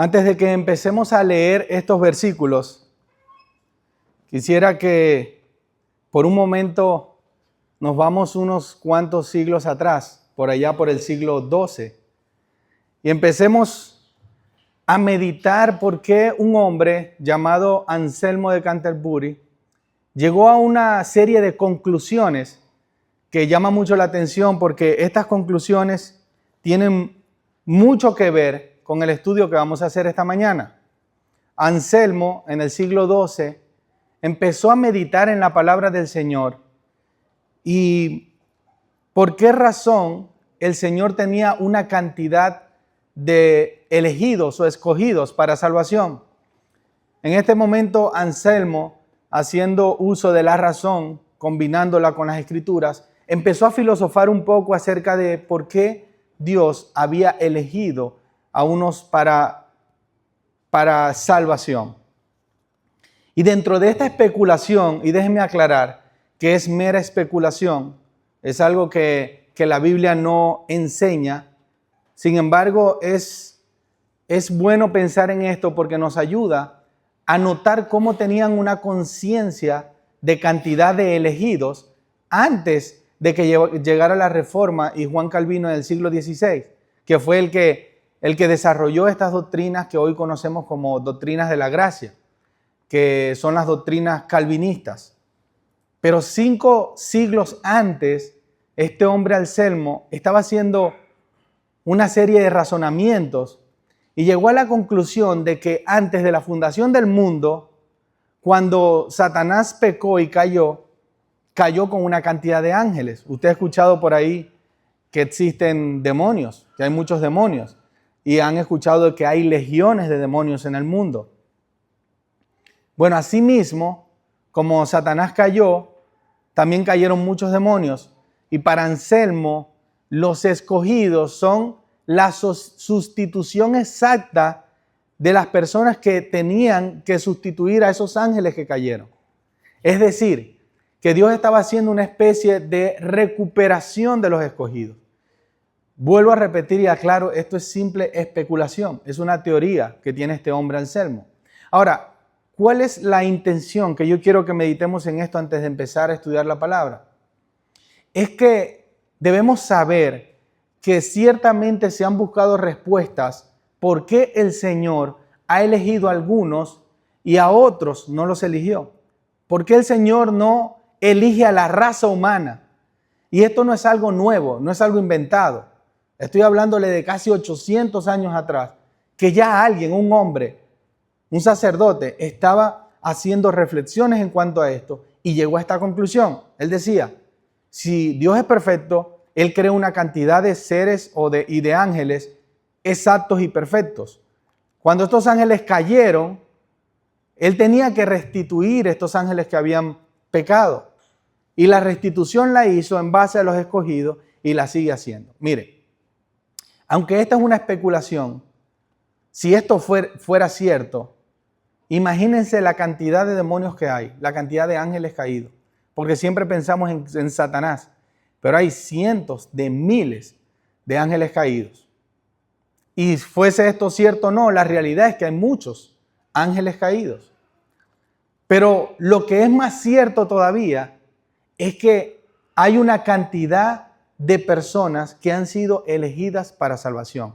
Antes de que empecemos a leer estos versículos, quisiera que por un momento nos vamos unos cuantos siglos atrás, por allá por el siglo XII, y empecemos a meditar por qué un hombre llamado Anselmo de Canterbury llegó a una serie de conclusiones que llama mucho la atención porque estas conclusiones tienen mucho que ver con el estudio que vamos a hacer esta mañana. Anselmo, en el siglo XII, empezó a meditar en la palabra del Señor y por qué razón el Señor tenía una cantidad de elegidos o escogidos para salvación. En este momento, Anselmo, haciendo uso de la razón, combinándola con las Escrituras, empezó a filosofar un poco acerca de por qué Dios había elegido a unos para salvación. Y dentro de esta especulación, y déjenme aclarar que es mera especulación, es algo que la Biblia no enseña. Sin embargo, es bueno pensar en esto porque nos ayuda a notar cómo tenían una conciencia de cantidad de elegidos antes de que llegara la Reforma y Juan Calvino en el siglo XVI, que fue el que desarrolló estas doctrinas que hoy conocemos como doctrinas de la gracia, que son las doctrinas calvinistas. Pero 5 siglos antes, este hombre Anselmo estaba haciendo una serie de razonamientos y llegó a la conclusión de que antes de la fundación del mundo, cuando Satanás pecó y cayó con una cantidad de ángeles. Usted ha escuchado por ahí que existen demonios, que hay muchos demonios, y han escuchado que hay legiones de demonios en el mundo. Bueno, asimismo, como Satanás cayó, también cayeron muchos demonios, y para Anselmo, los escogidos son la sustitución exacta de las personas que tenían que sustituir a esos ángeles que cayeron. Es decir, que Dios estaba haciendo una especie de recuperación de los escogidos. Vuelvo a repetir y aclaro, esto es simple especulación, es una teoría que tiene este hombre Anselmo. Ahora, ¿cuál es la intención que yo quiero que meditemos en esto antes de empezar a estudiar la palabra? Es que debemos saber que ciertamente se han buscado respuestas por qué el Señor ha elegido a algunos y a otros no los eligió. ¿Por qué el Señor no elige a la raza humana? Y esto no es algo nuevo, no es algo inventado. Estoy hablándole de casi 800 años atrás, que ya alguien, un hombre, un sacerdote, estaba haciendo reflexiones en cuanto a esto y llegó a esta conclusión. Él decía, si Dios es perfecto, Él creó una cantidad de seres y de ángeles exactos y perfectos. Cuando estos ángeles cayeron, Él tenía que restituir estos ángeles que habían pecado. Y la restitución la hizo en base a los escogidos y la sigue haciendo. Mire, aunque esta es una especulación, si esto fuera cierto, imagínense la cantidad de demonios que hay, la cantidad de ángeles caídos. Porque siempre pensamos en Satanás, pero hay cientos de miles de ángeles caídos. Y fuese esto cierto o no, la realidad es que hay muchos ángeles caídos. Pero lo que es más cierto todavía es que hay una cantidad de personas que han sido elegidas para salvación.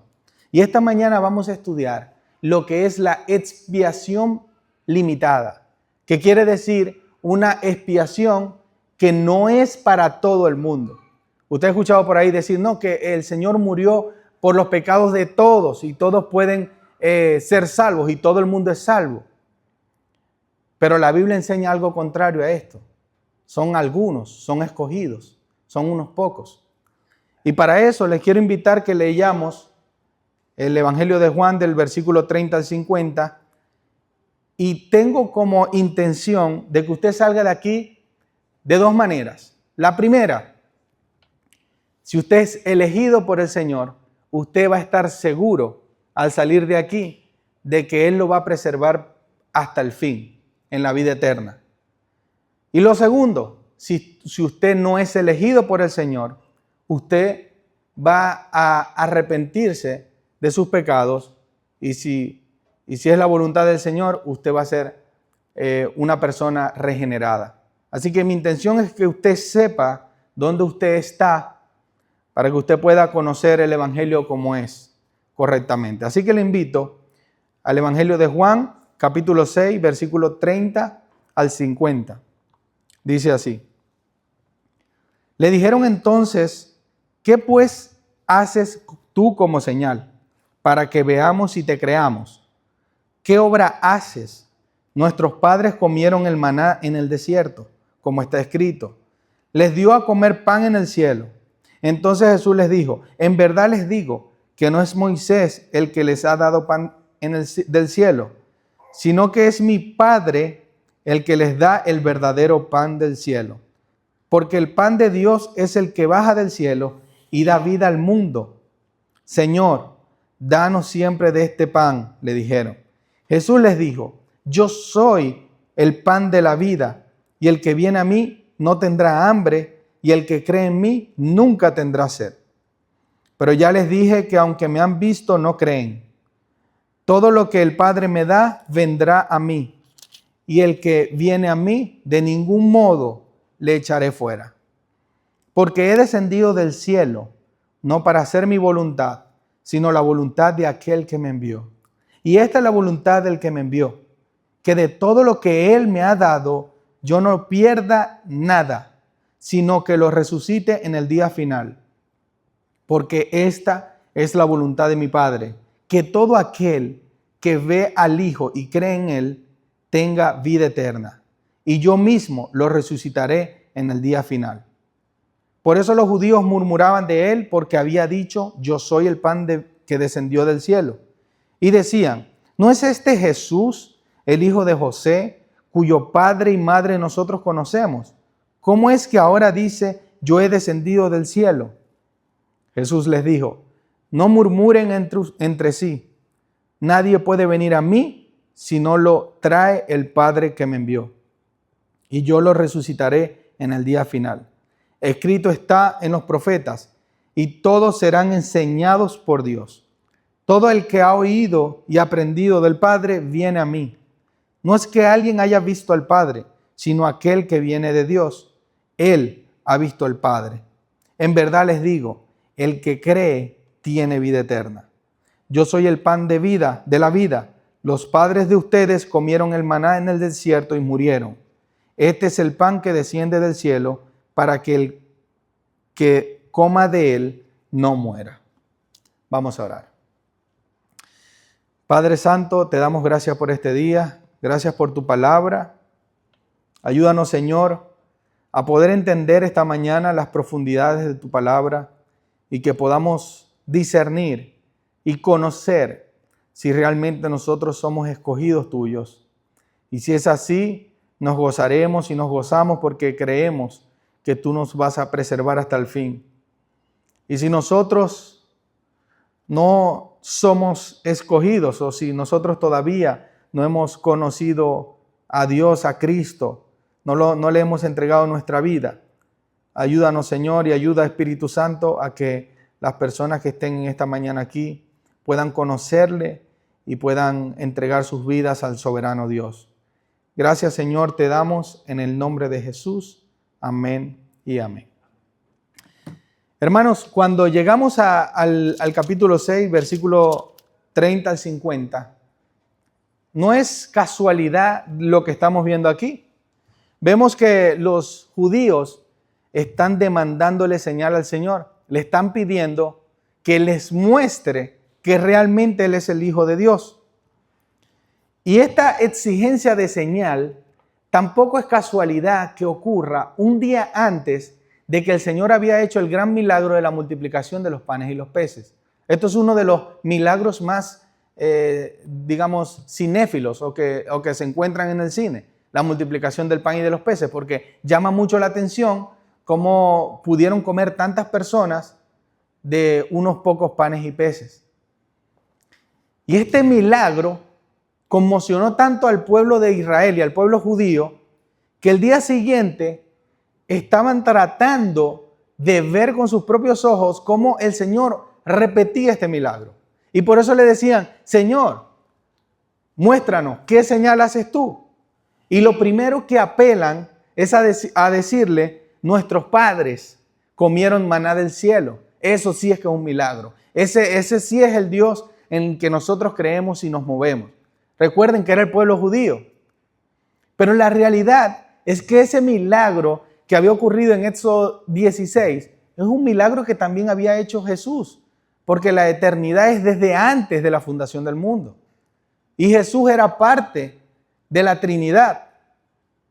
Y esta mañana vamos a estudiar lo que es la expiación limitada, que quiere decir una expiación que no es para todo el mundo. Usted ha escuchado por ahí decir, no, que el Señor murió por los pecados de todos y todos pueden ser salvos y todo el mundo es salvo. Pero la Biblia enseña algo contrario a esto. Son algunos, son escogidos, son unos pocos. Y para eso les quiero invitar que leamos el Evangelio de Juan del versículo 30 al 50. Y tengo como intención de que usted salga de aquí de 2 maneras. La primera, si usted es elegido por el Señor, usted va a estar seguro al salir de aquí de que Él lo va a preservar hasta el fin, en la vida eterna. Y lo segundo, si usted no es elegido por el Señor, usted va a arrepentirse de sus pecados y si Y si es la voluntad del Señor, usted va a ser una persona regenerada. Así que mi intención es que usted sepa dónde usted está para que usted pueda conocer el Evangelio como es correctamente. Así que le invito al Evangelio de Juan, capítulo 6, versículo 30 al 50. Dice así. Le dijeron entonces, ¿qué pues haces tú como señal para que veamos y te creamos? ¿Qué obra haces? Nuestros padres comieron el maná en el desierto, como está escrito. Les dio a comer pan en el cielo. Entonces Jesús les dijo, en verdad les digo que no es Moisés el que les ha dado pan del cielo, sino que es mi Padre el que les da el verdadero pan del cielo. Porque el pan de Dios es el que baja del cielo y da vida al mundo. Señor, danos siempre de este pan, le dijeron. Jesús les dijo, yo soy el pan de la vida, y el que viene a mí no tendrá hambre, y el que cree en mí nunca tendrá sed. Pero ya les dije que aunque me han visto, no creen. Todo lo que el Padre me da, vendrá a mí, y el que viene a mí, de ningún modo le echaré fuera. Porque he descendido del cielo, no para hacer mi voluntad, sino la voluntad de aquel que me envió. Y esta es la voluntad del que me envió, que de todo lo que Él me ha dado, yo no pierda nada, sino que lo resucite en el día final. Porque esta es la voluntad de mi Padre, que todo aquel que ve al Hijo y cree en Él, tenga vida eterna. Y yo mismo lo resucitaré en el día final. Por eso los judíos murmuraban de Él, porque había dicho, yo soy el pan que descendió del cielo. Y decían, ¿no es este Jesús, el hijo de José, cuyo padre y madre nosotros conocemos? ¿Cómo es que ahora dice, yo he descendido del cielo? Jesús les dijo, no murmuren entre sí. Nadie puede venir a mí si no lo trae el Padre que me envió. Y yo lo resucitaré en el día final. Escrito está en los profetas, y todos serán enseñados por Dios. Todo el que ha oído y aprendido del Padre viene a mí. No es que alguien haya visto al Padre, sino aquel que viene de Dios. Él ha visto al Padre. En verdad les digo, el que cree tiene vida eterna. Yo soy el pan de vida, de la vida. Los padres de ustedes comieron el maná en el desierto y murieron. Este es el pan que desciende del cielo para que el que coma de él no muera. Vamos a orar. Padre Santo, te damos gracias por este día. Gracias por tu palabra. Ayúdanos, Señor, a poder entender esta mañana las profundidades de tu palabra y que podamos discernir y conocer si realmente nosotros somos escogidos tuyos. Y si es así, nos gozaremos y nos gozamos porque creemos que tú nos vas a preservar hasta el fin. Y si nosotros no somos escogidos o si nosotros todavía no hemos conocido a Dios, a Cristo, no le hemos entregado nuestra vida, ayúdanos, Señor, y ayuda, Espíritu Santo, a que las personas que estén en esta mañana aquí puedan conocerle y puedan entregar sus vidas al soberano Dios. Gracias, Señor, te damos en el nombre de Jesús. Amén y amén. Hermanos, cuando llegamos al capítulo 6, versículo 30 al 50, no es casualidad lo que estamos viendo aquí. Vemos que los judíos están demandándole señal al Señor. Le están pidiendo que les muestre que realmente Él es el Hijo de Dios. Y esta exigencia de señal tampoco es casualidad que ocurra un día antes de que el Señor había hecho el gran milagro de la multiplicación de los panes y los peces. Esto es uno de los milagros más, cinéfilos o que se encuentran en el cine, la multiplicación del pan y de los peces, porque llama mucho la atención cómo pudieron comer tantas personas de unos pocos panes y peces. Y este milagro conmocionó tanto al pueblo de Israel y al pueblo judío que el día siguiente estaban tratando de ver con sus propios ojos cómo el Señor repetía este milagro. Y por eso le decían, Señor, muéstranos, ¿qué señal haces tú? Y lo primero que apelan es a decirle, nuestros padres comieron maná del cielo. Eso sí es que es un milagro. Ese sí es el Dios en el que nosotros creemos y nos movemos. Recuerden que era el pueblo judío. Pero la realidad es que ese milagro que había ocurrido en Éxodo 16 es un milagro que también había hecho Jesús, porque la eternidad es desde antes de la fundación del mundo. Y Jesús era parte de la Trinidad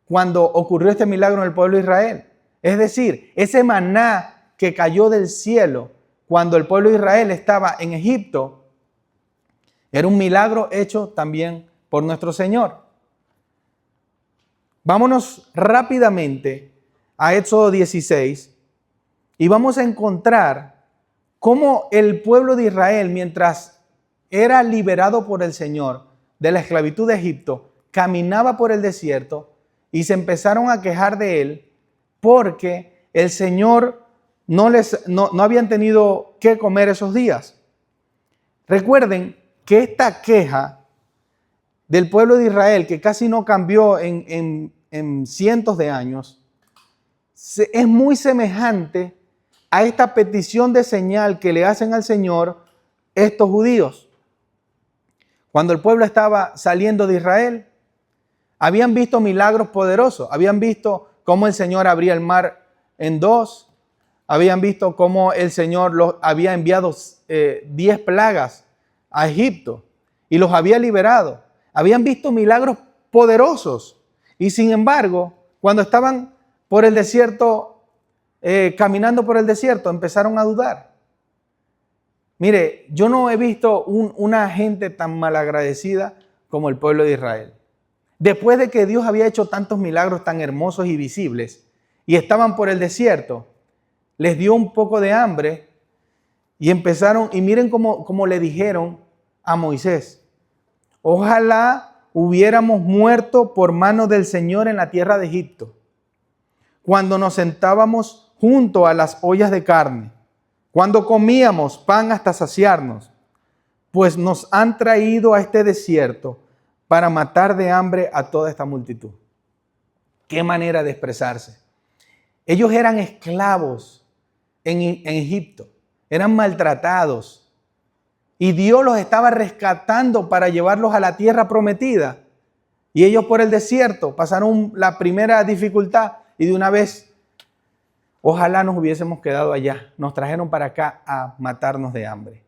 cuando ocurrió este milagro en el pueblo de Israel. Es decir, ese maná que cayó del cielo cuando el pueblo de Israel estaba en Egipto, era un milagro hecho también por nuestro Señor. Vámonos rápidamente a Éxodo 16 y vamos a encontrar cómo el pueblo de Israel, mientras era liberado por el Señor de la esclavitud de Egipto, caminaba por el desierto y se empezaron a quejar de él porque el Señor no habían tenido que comer esos días. Recuerden que esta queja del pueblo de Israel, que casi no cambió en cientos de años, es muy semejante a esta petición de señal que le hacen al Señor estos judíos. Cuando el pueblo estaba saliendo de Israel, habían visto milagros poderosos, habían visto cómo el Señor abría el mar en dos, habían visto cómo el Señor los había enviado 10 plagas a Egipto y los había liberado. Habían visto milagros poderosos y sin embargo, cuando estaban por el desierto, caminando por el desierto, empezaron a dudar. Mire, yo no he visto una gente tan malagradecida como el pueblo de Israel. Después de que Dios había hecho tantos milagros tan hermosos y visibles y estaban por el desierto, les dio un poco de hambre y empezaron, y miren cómo le dijeron a Moisés: ojalá hubiéramos muerto por mano del Señor en la tierra de Egipto, cuando nos sentábamos junto a las ollas de carne, cuando comíamos pan hasta saciarnos, pues nos han traído a este desierto para matar de hambre a toda esta multitud. Qué manera de expresarse. Ellos eran esclavos en Egipto, eran maltratados y Dios los estaba rescatando para llevarlos a la tierra prometida. Y ellos por el desierto pasaron la primera dificultad y de una vez, ojalá nos hubiésemos quedado allá. Nos trajeron para acá a matarnos de hambre.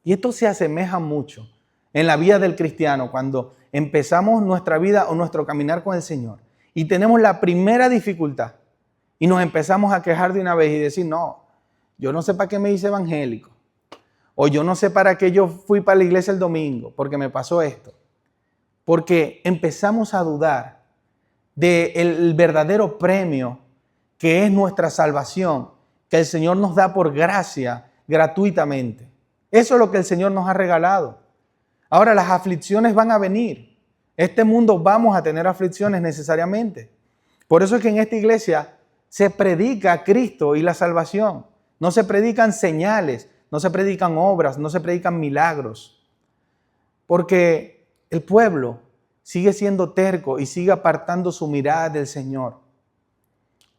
Y esto se asemeja mucho en la vida del cristiano cuando empezamos nuestra vida o nuestro caminar con el Señor y tenemos la primera dificultad y nos empezamos a quejar de una vez y decir: no, yo no sé para qué me hice evangélico, o yo no sé para qué yo fui para la iglesia el domingo porque me pasó esto. Porque empezamos a dudar del verdadero premio que es nuestra salvación, que el Señor nos da por gracia, gratuitamente. Eso es lo que el Señor nos ha regalado. Ahora, las aflicciones van a venir. Este mundo vamos a tener aflicciones necesariamente. Por eso es que en esta iglesia se predica a Cristo y la salvación. No se predican señales, no se predican obras, no se predican milagros. Porque el pueblo sigue siendo terco y sigue apartando su mirada del Señor.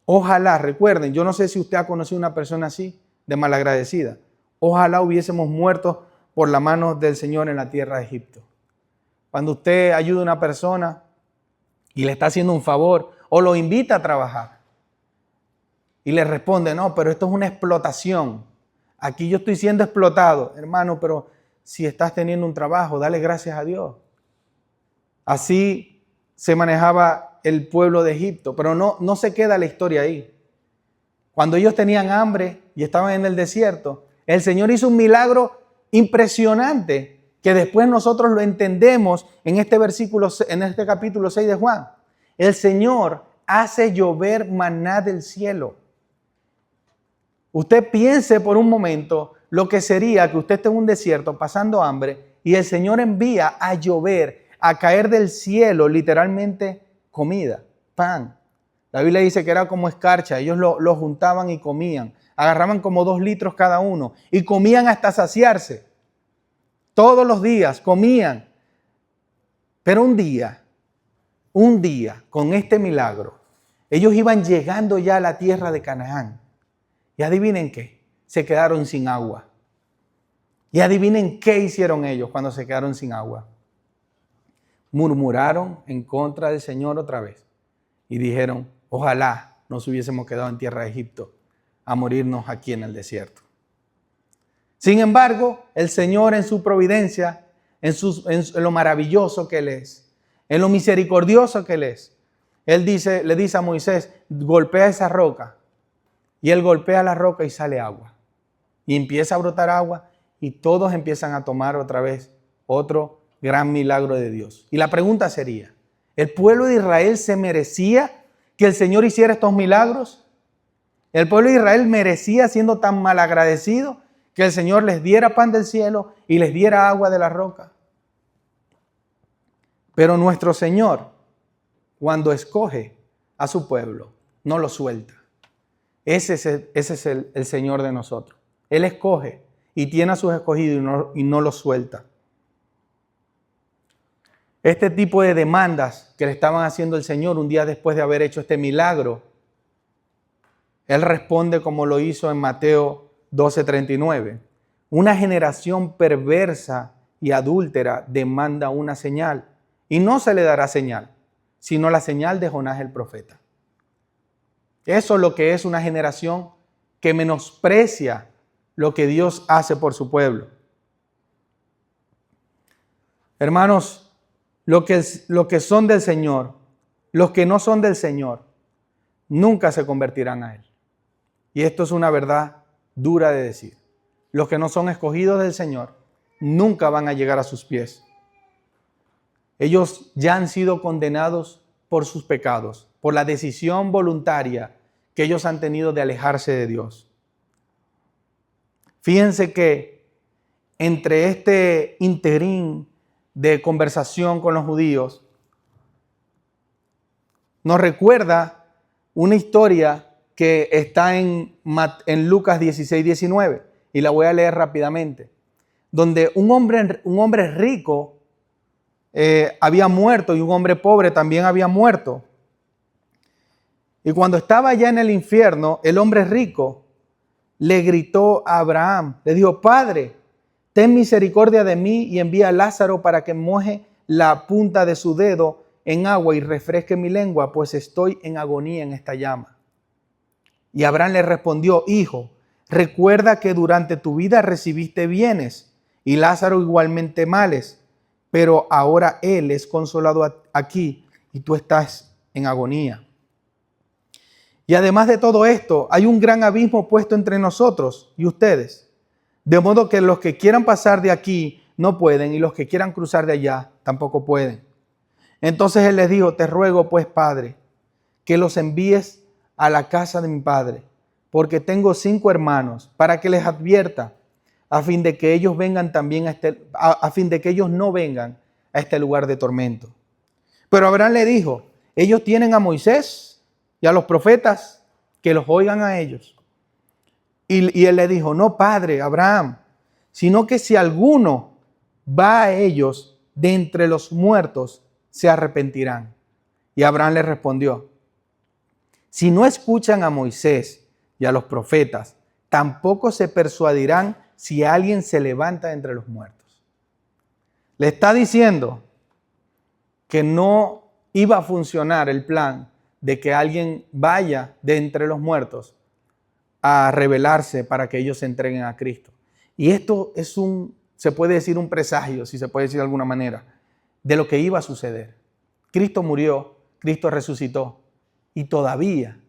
Ojalá, recuerden, yo no sé si usted ha conocido una persona así, de malagradecida. Ojalá hubiésemos muerto por la mano del Señor en la tierra de Egipto. Cuando usted ayuda a una persona y le está haciendo un favor o lo invita a trabajar y le responde: no, pero esto es una explotación. Aquí yo estoy siendo explotado. Hermano, pero si estás teniendo un trabajo, dale gracias a Dios. Así se manejaba el pueblo de Egipto, pero no se queda la historia ahí. Cuando ellos tenían hambre y estaban en el desierto, el Señor hizo un milagro impresionante que después nosotros lo entendemos en este capítulo 6 de Juan. El Señor hace llover maná del cielo. Usted piense por un momento lo que sería que usted esté en un desierto pasando hambre y el Señor envía a llover, a caer del cielo, literalmente comida, pan. La Biblia dice que era como escarcha. Ellos lo juntaban y comían. Agarraban como 2 litros cada uno y comían hasta saciarse. Todos los días comían. Pero un día, con este milagro, ellos iban llegando ya a la tierra de Canaán. Y adivinen qué, se quedaron sin agua. Y adivinen qué hicieron ellos cuando se quedaron sin agua. Murmuraron en contra del Señor otra vez. Y dijeron, ojalá nos hubiésemos quedado en tierra de Egipto a morirnos aquí en el desierto. Sin embargo, el Señor en su providencia, en lo maravilloso que Él es, en lo misericordioso que Él es, Él le dice a Moisés, golpea esa roca. Y Él golpea la roca y sale agua. Y empieza a brotar agua y todos empiezan a tomar otra vez otro gran milagro de Dios. Y la pregunta sería, ¿el pueblo de Israel se merecía que el Señor hiciera estos milagros? ¿El pueblo de Israel merecía, siendo tan malagradecido, que el Señor les diera pan del cielo y les diera agua de la roca? Pero nuestro Señor, cuando escoge a su pueblo, no lo suelta. Ese es el Señor de nosotros. Él escoge y tiene a sus escogidos y no los suelta. Este tipo de demandas que le estaban haciendo el Señor un día después de haber hecho este milagro, Él responde como lo hizo en Mateo 12:39. Una generación perversa y adúltera demanda una señal, y no se le dará señal, sino la señal de Jonás el profeta. Eso es lo que es una generación que menosprecia lo que Dios hace por su pueblo. Hermanos, lo que son del Señor, los que no son del Señor, nunca se convertirán a Él. Y esto es una verdad dura de decir. Los que no son escogidos del Señor nunca van a llegar a sus pies. Ellos ya han sido condenados por sus pecados, por la decisión voluntaria que ellos han tenido de alejarse de Dios. Fíjense que entre este interín de conversación con los judíos, nos recuerda una historia que está en Lucas 16:19, y la voy a leer rápidamente, donde un hombre rico había muerto y un hombre pobre también había muerto. Y cuando estaba ya en el infierno, el hombre rico le gritó a Abraham, le dijo, Padre, ten misericordia de mí y envía a Lázaro para que moje la punta de su dedo en agua y refresque mi lengua, pues estoy en agonía en esta llama. Y Abraham le respondió, Hijo, recuerda que durante tu vida recibiste bienes y Lázaro igualmente males, pero ahora él es consolado aquí y tú estás en agonía. Y además de todo esto, hay un gran abismo puesto entre nosotros y ustedes, de modo que los que quieran pasar de aquí no pueden y los que quieran cruzar de allá tampoco pueden. Entonces él les dijo, te ruego pues, Padre, que los envíes a la casa de mi padre, porque tengo 5 hermanos, para que les advierta, a fin de que ellos vengan también a fin de que ellos no vengan a este lugar de tormento. Pero Abraham le dijo, ellos tienen a Moisés y a los profetas, que los oigan a ellos. Y él le dijo, no, Padre Abraham, sino que si alguno va a ellos de entre los muertos, se arrepentirán. Y Abraham le respondió, si no escuchan a Moisés y a los profetas, tampoco se persuadirán si alguien se levanta entre los muertos. Le está diciendo que no iba a funcionar el plan de que alguien vaya de entre los muertos a rebelarse para que ellos se entreguen a Cristo. Y esto es se puede decir un presagio, si se puede decir de alguna manera, de lo que iba a suceder. Cristo murió, Cristo resucitó y todavía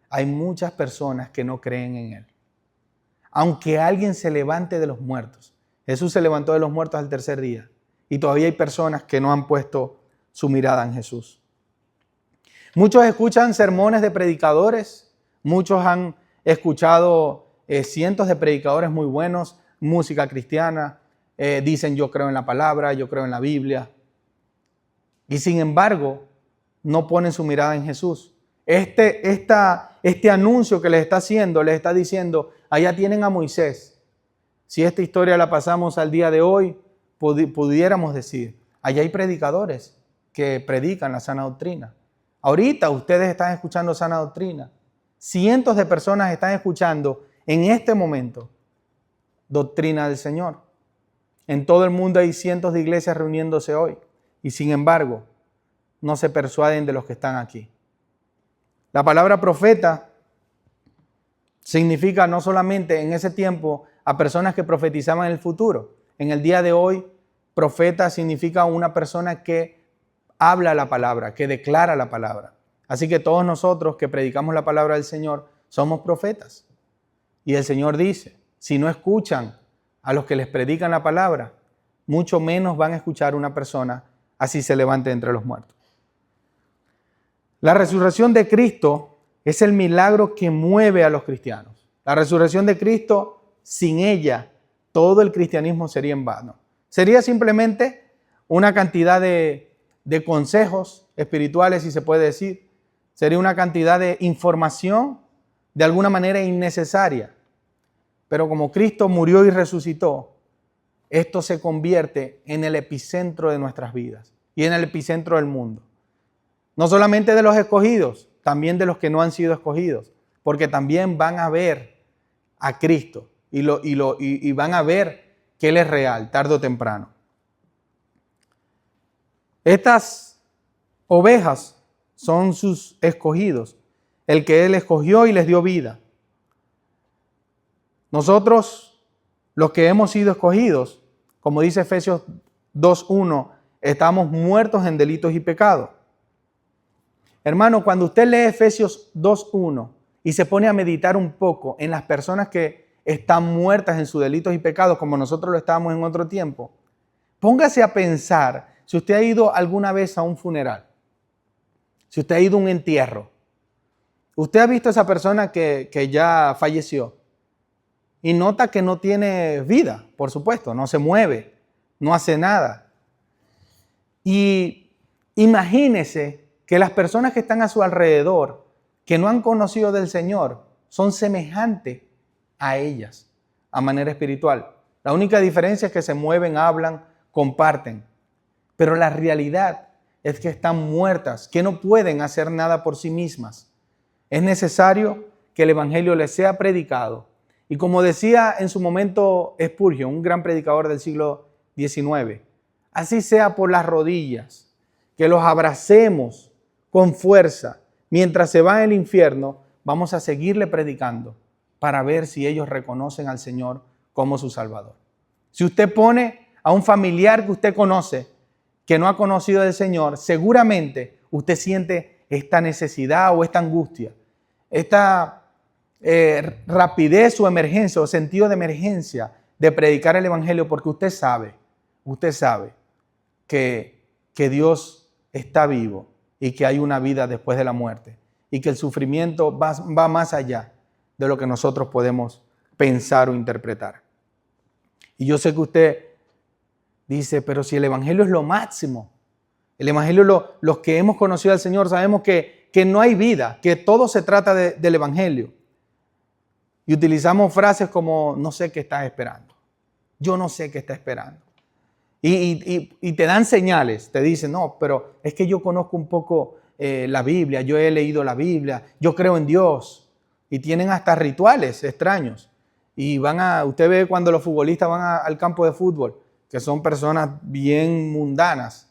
hay muchas personas que no creen en Él. Aunque alguien se levante de los muertos, Jesús se levantó de los muertos al tercer día y todavía hay personas que no han puesto su mirada en Jesús. Muchos escuchan sermones de predicadores, muchos han escuchado cientos de predicadores muy buenos, música cristiana, dicen yo creo en la palabra, yo creo en la Biblia. Y sin embargo, no ponen su mirada en Jesús. Este anuncio que les está haciendo, les está diciendo, allá tienen a Moisés. Si esta historia la pasamos al día de hoy, pudiéramos decir, allá hay predicadores que predican la sana doctrina. Ahorita ustedes están escuchando sana doctrina. Cientos de personas están escuchando en este momento doctrina del Señor. En todo el mundo hay cientos de iglesias reuniéndose hoy y sin embargo no se persuaden de los que están aquí. La palabra profeta significa no solamente en ese tiempo a personas que profetizaban el futuro. En el día de hoy, profeta significa una persona que habla la palabra, que declara la palabra. Así que todos nosotros que predicamos la palabra del Señor somos profetas. Y el Señor dice, si no escuchan a los que les predican la palabra, mucho menos van a escuchar a una persona así se levante entre los muertos. La resurrección de Cristo es el milagro que mueve a los cristianos. La resurrección de Cristo, sin ella, todo el cristianismo sería en vano. Sería simplemente una cantidad de consejos espirituales, si se puede decir. Sería una cantidad de información de alguna manera innecesaria. Pero como Cristo murió y resucitó, esto se convierte en el epicentro de nuestras vidas y en el epicentro del mundo. No solamente de los escogidos, también de los que no han sido escogidos, porque también van a ver a Cristo y van a ver que Él es real, tarde o temprano. Estas ovejas son sus escogidos, el que Él escogió y les dio vida. Nosotros, los que hemos sido escogidos, como dice Efesios 2:1, estamos muertos en delitos y pecados. Hermano, cuando usted lee Efesios 2:1 y se pone a meditar un poco en las personas que están muertas en sus delitos y pecados, como nosotros lo estábamos en otro tiempo, póngase a pensar si usted ha ido alguna vez a un funeral, si usted ha ido a un entierro. Usted ha visto a esa persona que ya falleció y nota que no tiene vida, por supuesto, no se mueve, no hace nada. Y imagínese que las personas que están a su alrededor, que no han conocido del Señor, son semejantes a ellas, a manera espiritual. La única diferencia es que se mueven, hablan, comparten. Pero la realidad es que están muertas, que no pueden hacer nada por sí mismas. Es necesario que el Evangelio les sea predicado. Y como decía en su momento Spurgeon, un gran predicador del siglo XIX, así sea por las rodillas, que los abracemos con fuerza. Mientras se va al infierno, vamos a seguirle predicando para ver si ellos reconocen al Señor como su Salvador. Si usted pone a un familiar que usted conoce, que no ha conocido del Señor, seguramente usted siente esta necesidad o esta angustia, esta rapidez o emergencia o sentido de emergencia de predicar el Evangelio, porque usted sabe que Dios está vivo y que hay una vida después de la muerte y que el sufrimiento va más allá de lo que nosotros podemos pensar o interpretar. Y yo sé que usted dice, pero si el Evangelio es lo máximo, el Evangelio, los que hemos conocido al Señor sabemos que no hay vida, que todo se trata del Evangelio. Y utilizamos frases como, no sé qué estás esperando, yo no sé qué está esperando. Y te dan señales, te dicen, no, pero es que yo conozco un poco la Biblia, yo he leído la Biblia, yo creo en Dios. Y tienen hasta rituales extraños. Y usted ve cuando los futbolistas van al campo de fútbol, que son personas bien mundanas,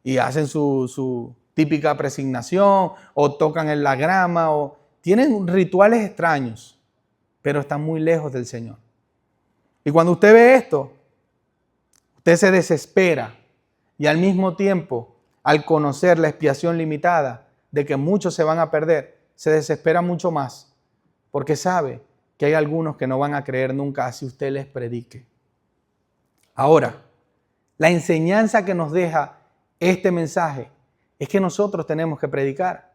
y hacen su típica presignación, o tocan en la grama, o tienen rituales extraños, pero están muy lejos del Señor. Y cuando usted ve esto, usted se desespera y al mismo tiempo, al conocer la expiación limitada de que muchos se van a perder, se desespera mucho más porque sabe que hay algunos que no van a creer nunca así usted les predique. Ahora, la enseñanza que nos deja este mensaje es que nosotros tenemos que predicar.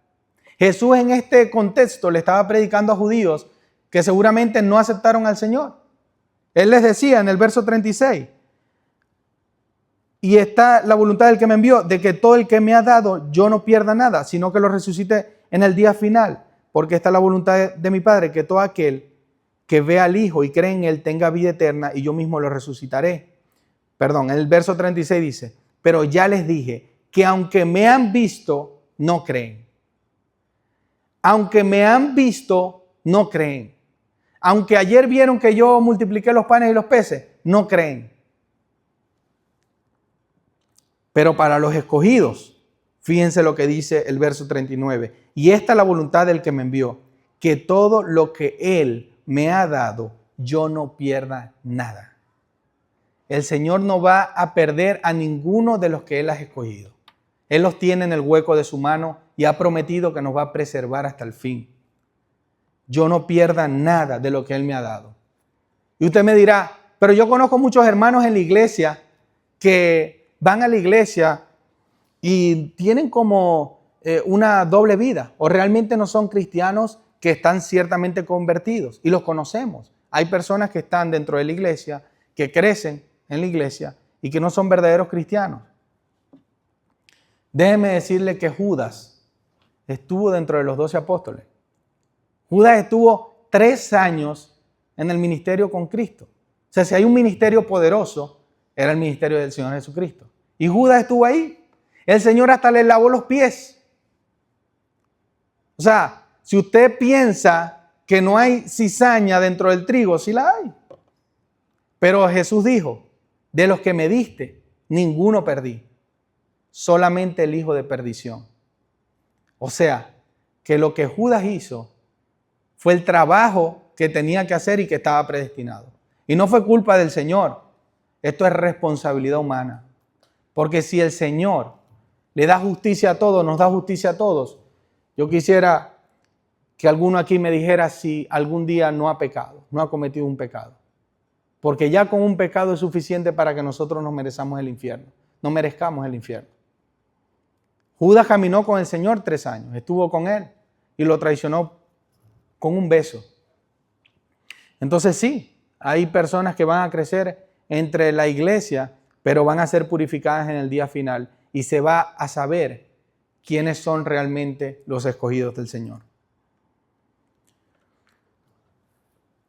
Jesús en este contexto le estaba predicando a judíos que seguramente no aceptaron al Señor. Él les decía en el verso 36, y está la voluntad del que me envió, de que todo el que me ha dado yo no pierda nada, sino que lo resucite en el día final. Porque esta es la voluntad de mi Padre, que todo aquel que vea al Hijo y cree en Él tenga vida eterna y yo mismo lo resucitaré. Perdón, en el verso 36 dice, pero ya les dije que aunque me han visto, no creen. Aunque me han visto, no creen. Aunque ayer vieron que yo multipliqué los panes y los peces, no creen. Pero para los escogidos, fíjense lo que dice el verso 39. Y esta es la voluntad del que me envió, que todo lo que Él me ha dado, yo no pierda nada. El Señor no va a perder a ninguno de los que Él ha escogido. Él los tiene en el hueco de su mano y ha prometido que nos va a preservar hasta el fin. Yo no pierda nada de lo que Él me ha dado. Y usted me dirá, pero yo conozco muchos hermanos en la iglesia que van a la iglesia y tienen como una doble vida, o realmente no son cristianos que están ciertamente convertidos, y los conocemos. Hay personas que están dentro de la iglesia, que crecen en la iglesia y que no son verdaderos cristianos. Déjeme decirle que Judas estuvo dentro de los 12 apóstoles. Judas estuvo 3 años en el ministerio con Cristo. O sea, si hay un ministerio poderoso, era el ministerio del Señor Jesucristo. Y Judas estuvo ahí. El Señor hasta le lavó los pies. O sea, si usted piensa que no hay cizaña dentro del trigo, sí la hay. Pero Jesús dijo, de los que me diste, ninguno perdí. Solamente el hijo de perdición. O sea, que lo que Judas hizo fue el trabajo que tenía que hacer y que estaba predestinado. Y no fue culpa del Señor. Esto es responsabilidad humana. Porque si el Señor le da justicia a todos, nos da justicia a todos, yo quisiera que alguno aquí me dijera si algún día no ha pecado, no ha cometido un pecado. Porque ya con un pecado es suficiente para que nosotros nos merezcamos el infierno. No merezcamos el infierno. Judas caminó con el Señor 3 años, estuvo con Él y lo traicionó con un beso. Entonces sí, hay personas que van a crecer entre la iglesia, pero van a ser purificadas en el día final y se va a saber quiénes son realmente los escogidos del Señor.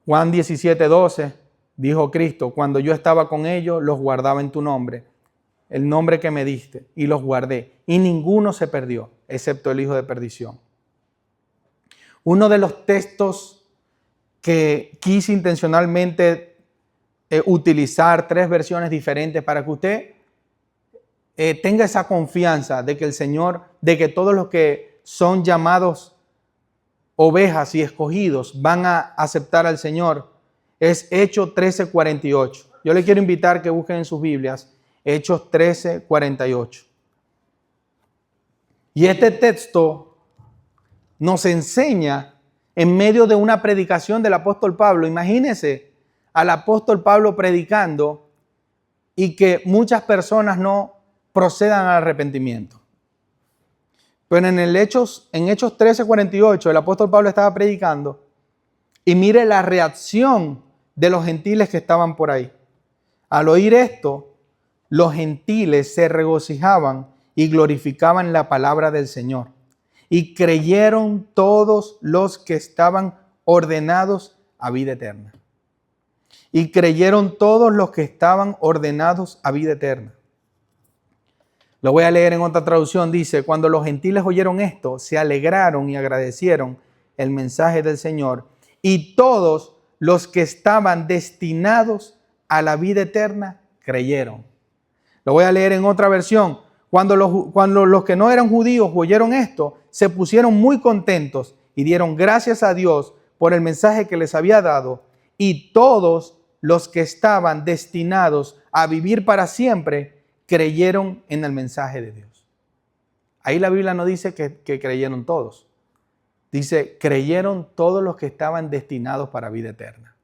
Juan 17:12 dijo Cristo, cuando yo estaba con ellos, los guardaba en tu nombre, el nombre que me diste, y los guardé, y ninguno se perdió, excepto el hijo de perdición. Uno de los textos que quise intencionalmente utilizar 3 versiones diferentes para que usted tenga esa confianza de que el Señor, de que todos los que son llamados ovejas y escogidos van a aceptar al Señor, es Hechos 13:48. Yo le quiero invitar que busquen en sus Biblias Hechos 13:48. Y este texto nos enseña en medio de una predicación del apóstol Pablo. Imagínense al apóstol Pablo predicando y que muchas personas no procedan al arrepentimiento. Pero en Hechos 13:48 el apóstol Pablo estaba predicando y mire la reacción de los gentiles que estaban por ahí. Al oír esto, los gentiles se regocijaban y glorificaban la palabra del Señor. Y creyeron todos los que estaban ordenados a vida eterna. Y creyeron todos los que estaban ordenados a vida eterna. Lo voy a leer en otra traducción. Dice, cuando los gentiles oyeron esto, se alegraron y agradecieron el mensaje del Señor. Y todos los que estaban destinados a la vida eterna creyeron. Lo voy a leer en otra versión. Cuando los que no eran judíos oyeron esto, se pusieron muy contentos y dieron gracias a Dios por el mensaje que les había dado. Y todos los que estaban destinados a vivir para siempre creyeron en el mensaje de Dios. Ahí la Biblia no dice que creyeron todos. Dice, creyeron todos los que estaban destinados para vida eterna.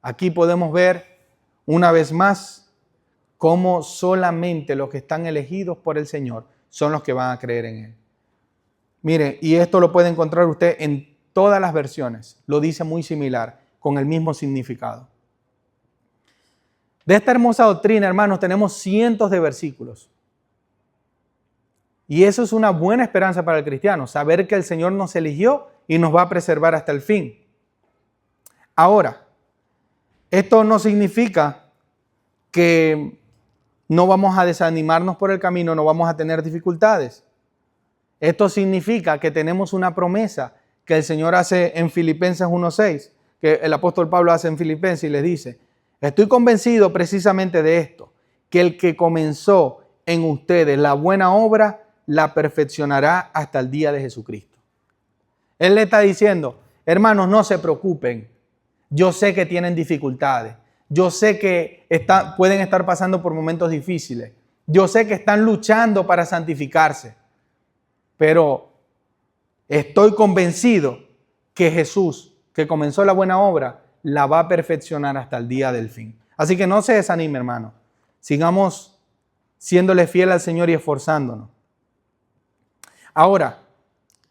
Aquí podemos ver una vez más cómo solamente los que están elegidos por el Señor son los que van a creer en Él. Mire, y esto lo puede encontrar usted en todas las versiones. Lo dice muy similar, con el mismo significado. De esta hermosa doctrina, hermanos, tenemos cientos de versículos. Y eso es una buena esperanza para el cristiano, saber que el Señor nos eligió y nos va a preservar hasta el fin. Ahora, esto no significa que no vamos a desanimarnos por el camino, no vamos a tener dificultades. Esto significa que tenemos una promesa que el Señor hace en Filipenses 1:6, que el apóstol Pablo hace en Filipenses y les dice: estoy convencido precisamente de esto, que el que comenzó en ustedes la buena obra, la perfeccionará hasta el día de Jesucristo. Él le está diciendo: hermanos, no se preocupen. Yo sé que tienen dificultades. Yo sé que pueden estar pasando por momentos difíciles. Yo sé que están luchando para santificarse. Pero estoy convencido que Jesús, que comenzó la buena obra, la va a perfeccionar hasta el día del fin. Así que no se desanime, hermano. Sigamos siéndole fiel al Señor y esforzándonos. Ahora,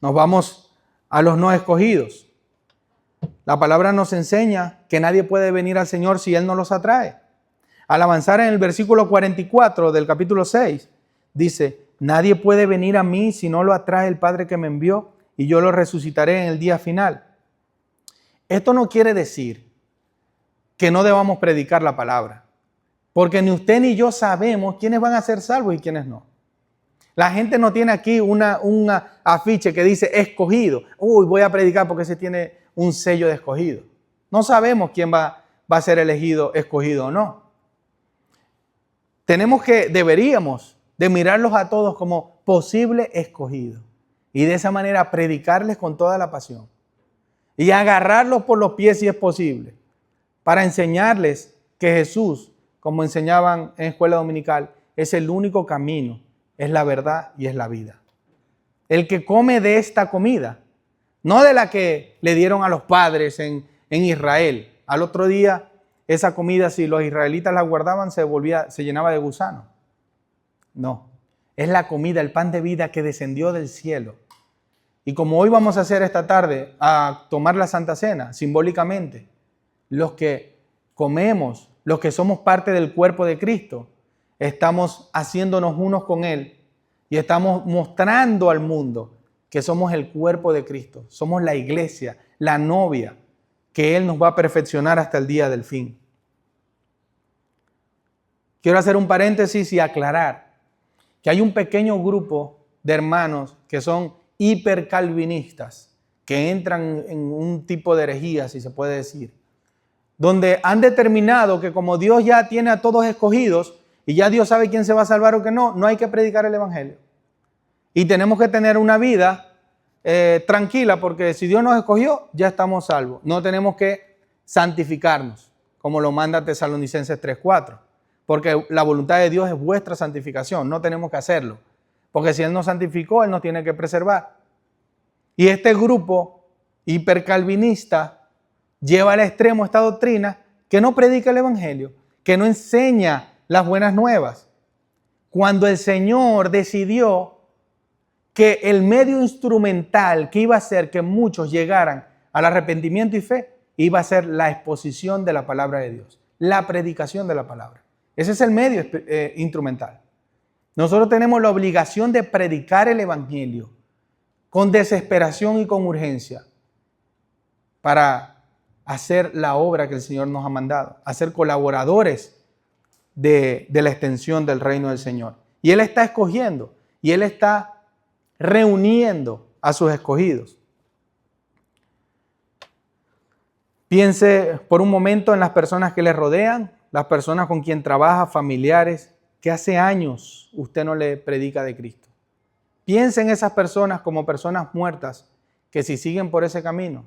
nos vamos a los no escogidos. La palabra nos enseña que nadie puede venir al Señor si Él no los atrae. Al avanzar en el versículo 44 del capítulo 6, dice: nadie puede venir a mí si no lo atrae el Padre que me envió, y yo lo resucitaré en el día final. Esto no quiere decir que no debamos predicar la palabra, porque ni usted ni yo sabemos quiénes van a ser salvos y quiénes no. La gente no tiene aquí un afiche que dice escogido. Uy, voy a predicar porque ese tiene un sello de escogido. No sabemos quién va a ser elegido, escogido o no. Deberíamos de mirarlos a todos como posible escogido. Y de esa manera predicarles con toda la pasión. Y agarrarlos por los pies si es posible. Para enseñarles que Jesús, como enseñaban en escuela dominical, es el único camino, es la verdad y es la vida. El que come de esta comida, no de la que le dieron a los padres en Israel. Al otro día, esa comida, si los israelitas la guardaban, se llenaba de gusanos. No, es la comida, el pan de vida que descendió del cielo. Y como hoy vamos a hacer esta tarde, a tomar la Santa Cena, simbólicamente, los que comemos, los que somos parte del cuerpo de Cristo, estamos haciéndonos unos con Él y estamos mostrando al mundo que somos el cuerpo de Cristo, somos la iglesia, la novia, que Él nos va a perfeccionar hasta el día del fin. Quiero hacer un paréntesis y aclarar que hay un pequeño grupo de hermanos que son hipercalvinistas, que entran en un tipo de herejía, si se puede decir, donde han determinado que como Dios ya tiene a todos escogidos y ya Dios sabe quién se va a salvar o que no, no hay que predicar el evangelio. Y tenemos que tener una vida tranquila, porque si Dios nos escogió, ya estamos salvos. No tenemos que santificarnos, como lo manda Tesalonicenses 3:4, porque la voluntad de Dios es vuestra santificación, no tenemos que hacerlo, porque si Él nos santificó, Él nos tiene que preservar. Y este grupo hipercalvinista lleva al extremo esta doctrina que no predica el evangelio, que no enseña las buenas nuevas. Cuando el Señor decidió que el medio instrumental que iba a hacer que muchos llegaran al arrepentimiento y fe, iba a ser la exposición de la palabra de Dios, la predicación de la palabra. Ese es el medio instrumental. Nosotros tenemos la obligación de predicar el evangelio con desesperación y con urgencia para hacer la obra que el Señor nos ha mandado, a ser colaboradores de la extensión del reino del Señor. Y Él está escogiendo y Él está reuniendo a sus escogidos. Piense por un momento en las personas que le rodean, las personas con quien trabaja, familiares, que hace años usted no le predica de Cristo. Piense en esas personas como personas muertas que si siguen por ese camino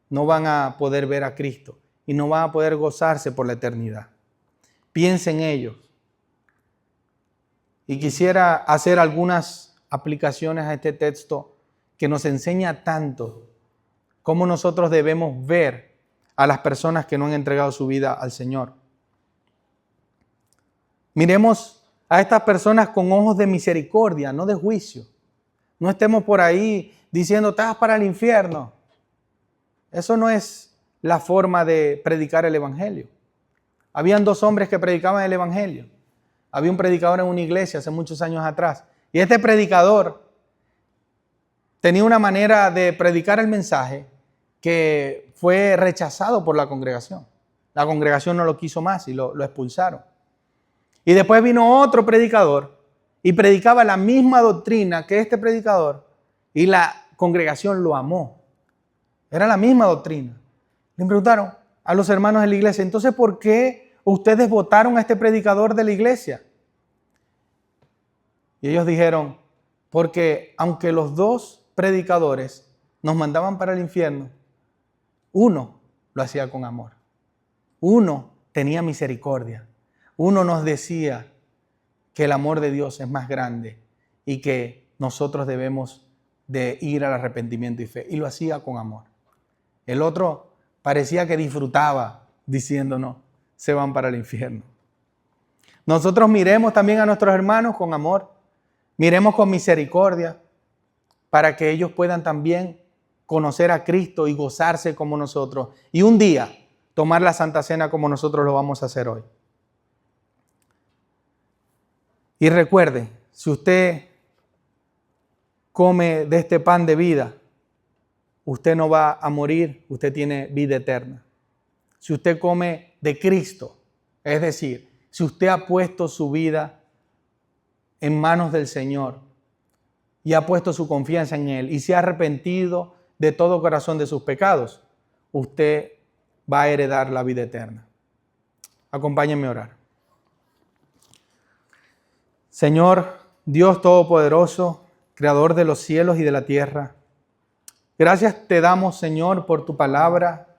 no van a poder ver a Cristo y no van a poder gozarse por la eternidad. Piense en ellos. Y quisiera hacer algunas aplicaciones a este texto que nos enseña tanto cómo nosotros debemos ver a las personas que no han entregado su vida al Señor. Miremos a estas personas con ojos de misericordia, no de juicio. No estemos por ahí diciendo, estás para el infierno. Eso no es la forma de predicar el evangelio. Habían dos hombres que predicaban el evangelio. Había un predicador en una iglesia hace muchos años atrás. Y este predicador tenía una manera de predicar el mensaje que fue rechazado por la congregación. La congregación no lo quiso más y lo expulsaron. Y después vino otro predicador y predicaba la misma doctrina que este predicador y la congregación lo amó. Era la misma doctrina. Le preguntaron a los hermanos de la iglesia, entonces, ¿por qué ustedes votaron a este predicador de la iglesia? Y ellos dijeron, porque aunque los dos predicadores nos mandaban para el infierno, uno lo hacía con amor. Uno tenía misericordia. Uno nos decía que el amor de Dios es más grande y que nosotros debemos de ir al arrepentimiento y fe. Y lo hacía con amor. El otro parecía que disfrutaba diciéndonos, se van para el infierno. Nosotros miremos también a nuestros hermanos con amor. Miremos con misericordia para que ellos puedan también conocer a Cristo y gozarse como nosotros. Y un día tomar la Santa Cena como nosotros lo vamos a hacer hoy. Y recuerde, si usted come de este pan de vida, usted no va a morir, usted tiene vida eterna. Si usted come de Cristo, es decir, si usted ha puesto su vida en manos del Señor y ha puesto su confianza en Él y se ha arrepentido de todo corazón de sus pecados, usted va a heredar la vida eterna. Acompáñenme a orar. Señor, Dios Todopoderoso, Creador de los cielos y de la tierra, gracias te damos, Señor, por tu palabra.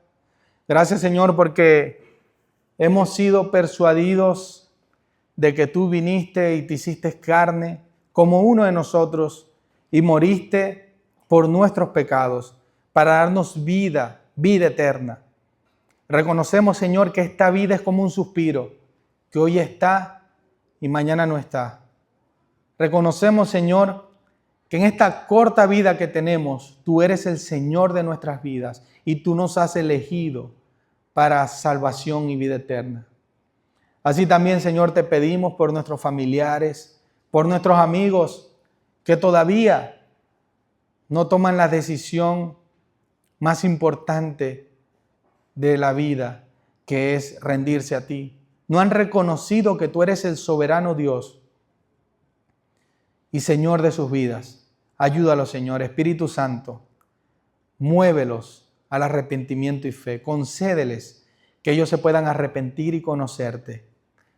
Gracias, Señor, porque hemos sido persuadidos de que tú viniste y te hiciste carne como uno de nosotros y moriste por nuestros pecados para darnos vida, vida eterna. Reconocemos, Señor, que esta vida es como un suspiro, que hoy está y mañana no está. Reconocemos, Señor, que en esta corta vida que tenemos, tú eres el Señor de nuestras vidas y tú nos has elegido para salvación y vida eterna. Así también, Señor, te pedimos por nuestros familiares, por nuestros amigos que todavía no toman la decisión más importante de la vida, que es rendirse a ti. No han reconocido que tú eres el soberano Dios y Señor de sus vidas. Ayúdalos, Señor. Espíritu Santo, muévelos al arrepentimiento y fe. Concédeles que ellos se puedan arrepentir y conocerte,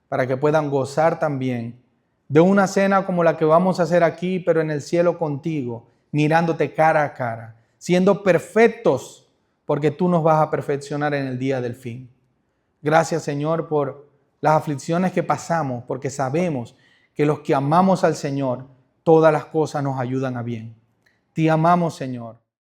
para que puedan gozar también de una cena como la que vamos a hacer aquí, pero en el cielo contigo, mirándote cara a cara, siendo perfectos, porque tú nos vas a perfeccionar en el día del fin. Gracias, Señor, por las aflicciones que pasamos, porque sabemos que los que amamos al Señor, todas las cosas nos ayudan a bien. Te amamos, Señor.